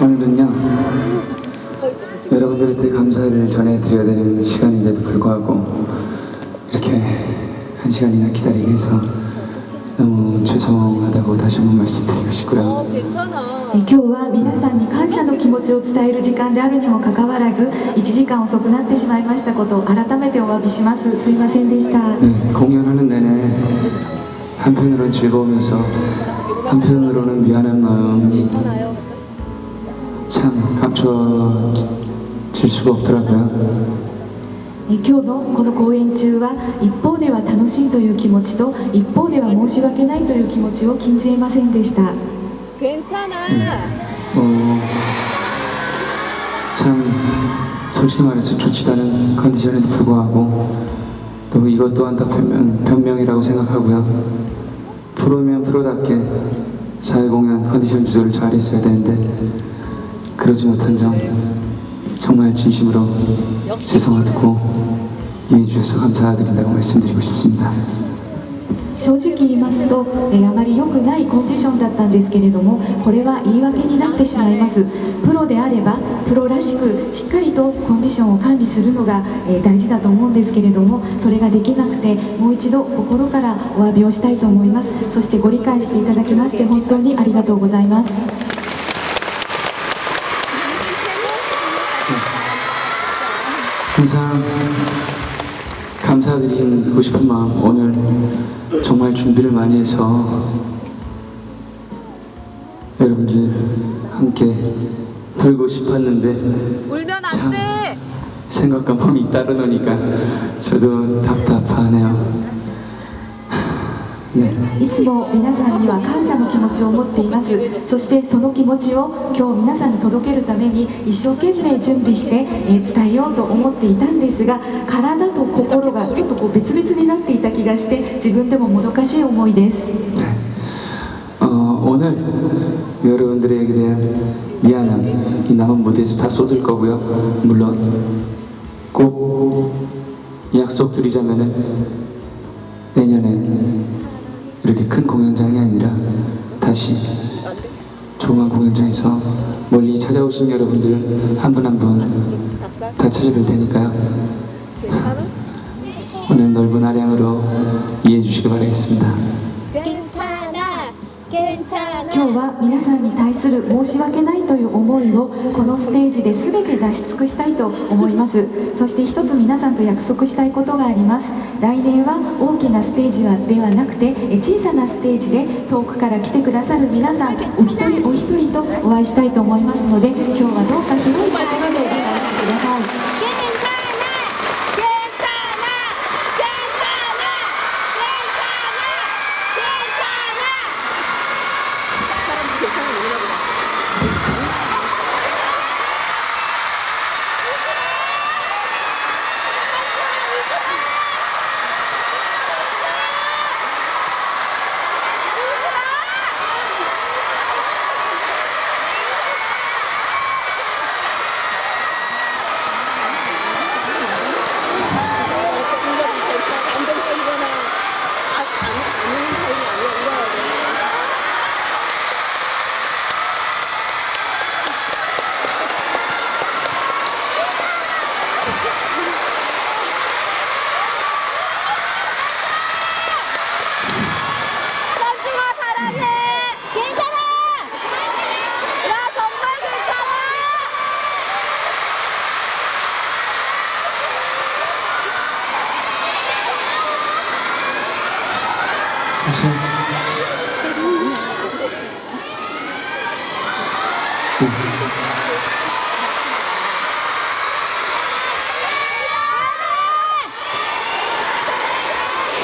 오늘은요 여러분들한테 감사를 전해드려야 되는 시간인데도 불구하고 이렇게 한 시간이나 기다리게 해서 너무 죄송하다고 다시 한번 말씀드리고 싶고요. 今日は皆さんに感謝の気持ちを伝える時間であるにもかかわらず1時間遅くなってしまいましたことを改めてお詫びします。すいませんでした。 공연하는 내내 한편으로는 즐거우면서 한편으로는 미안한 마음이 참 감춰질 수가 없더라고요. 今日のこの公演中は一方では楽しいという気持ちと一方では申し訳ないという気持ちを禁じ得ませんでした。 참 솔직히 말해서 좋지도 않은 컨디션에도 불구하고 또 이것 또한 다 변명이라고 생각하고요. 프로면 프로답게 사회공연 컨디션 조절을 잘했어야 되는데 그러지 못한 점 정말 진심으로 죄송하고 이해해 주셔서 감사드린다고 말씀드리고 싶습니다. 正直言いますと、あまり良くないコンディションだったんですけれども、これは言い訳になってしまいます。プロであればプロらしくしっかりとコンディションを管理するのが大事だと思うんですけれども、それができなくてもう一度心からお詫びをしたいと思います。そしてご理解していただきまして本当にありがとうございます。 항상 감사드리고 싶은 마음 오늘 정말 준비를 많이 해서 여러분들 함께 불고 싶었는데 울면 참 안 돼. 생각과 마음이 따로 노니까 저도 답답하네요. 네. いつも皆さんには感謝の気持ちを持っています。そしてその気持ちを今日皆さんに届けるために一生懸命準備して伝えようと思っていたんですが、体と心がちょっと別々になっていた気がして自分でももどかしい思いです。 오늘 여러분들에게 대한 미안함 이 남은 무대에서 다 쏟을 거고요. 물론 꼭 약속드리자면은 내년엔 이렇게 큰 공연장이 아니라 다시 조그만 공연장에서 멀리 찾아오신 여러분들 한 분 한 분 다 찾아뵐 테니까요. 오늘 넓은 아량으로 이해해 주시기 바라겠습니다. 今日は皆さんに対する申し訳ないという思いをこのステージで全て出し尽くしたいと思います。そして一つ皆さんと約束したいことがあります。来年は大きなステージではなくて小さなステージで遠くから来てくださる皆さんお一人お一人とお会いしたいと思いますので、今日はどうか広いところで理解してください。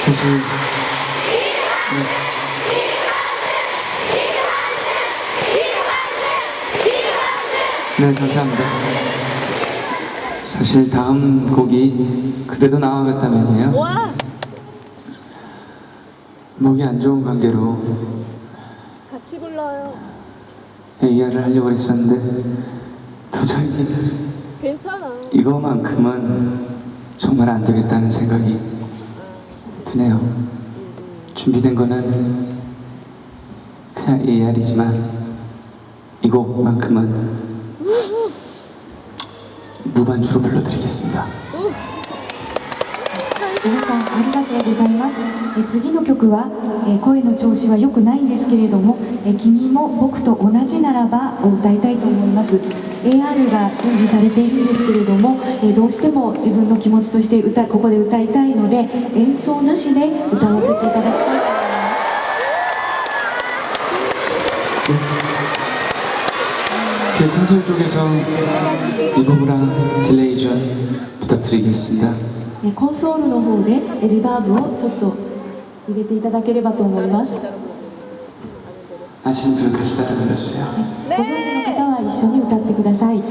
사실 네, 감사합니다. 사실 다음 곡이 그대도 나와갔다면이에요. 목이 안 좋은 관계로 같이 불러요. AR을 하려고 했었는데 도저히 괜찮아. 이거만큼은 정말 안 되겠다는 생각이 드네요. 준비된 거는 그냥 AR이지만 이 곡만큼은 무반주로 불러드리겠습니다. 皆さんありがとうございます。次の曲は、声の調子は良くないんですけれども、君も僕と同じならばを歌いたいと思います。AR が準備されているんですけれども、どうしても自分の気持ちとしてここで歌いたいので、演奏なしで歌わせていただきたいと思います。 제 콘솔 쪽에서 리버브랑 딜레이 좀 부탁드리겠습니다. コンソールの方でリバーブをちょっと入れていただければと思います。 아시는 분은 같이 따라 불러주세요. ご存知の方は一緒に歌ってください。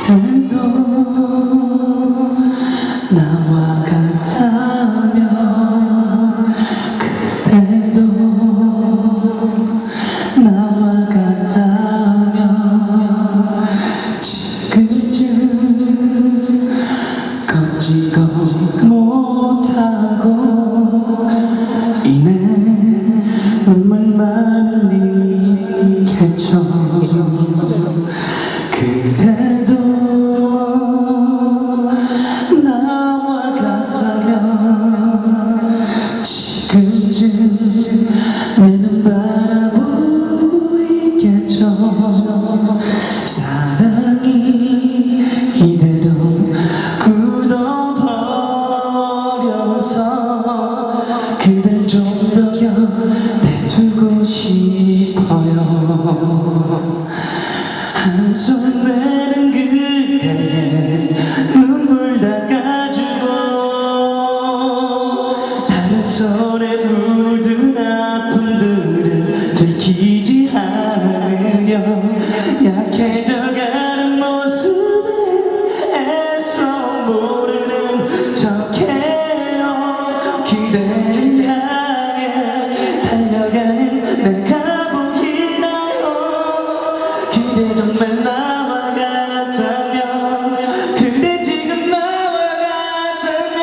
그래도 나와 같다면 그래도 나와 같다면 지금쯤 걷지도 못하고 이내 눈물만 흘리겠죠. 그대도 나와 같다면 지금쯤 내 눈 바라보고 있겠죠. 사랑이 이대로 굳어버려서 그댈 좀 더 곁에 두고 싶어요. 한숨 내는 그대의 눈물 닦아주고 다른 손에 묻은 아픔들을 들키지 않으려 약해져가는 모습에 애써 모르는 척해요. 그대를 향해 달려가는 내가 보이나요. 그대 정말 나와 같다면 그대 지금 나와 같다면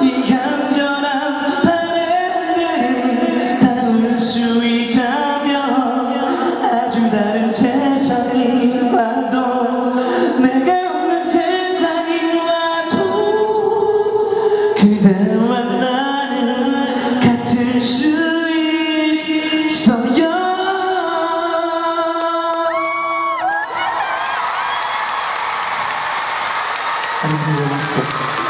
이 간절한 바람들을 닿을 수 있다면 아주 다른 세상이 와도 내가 없는 세상이 와도 그대와 나는 같을 수 있어요. 안녕히 계세요.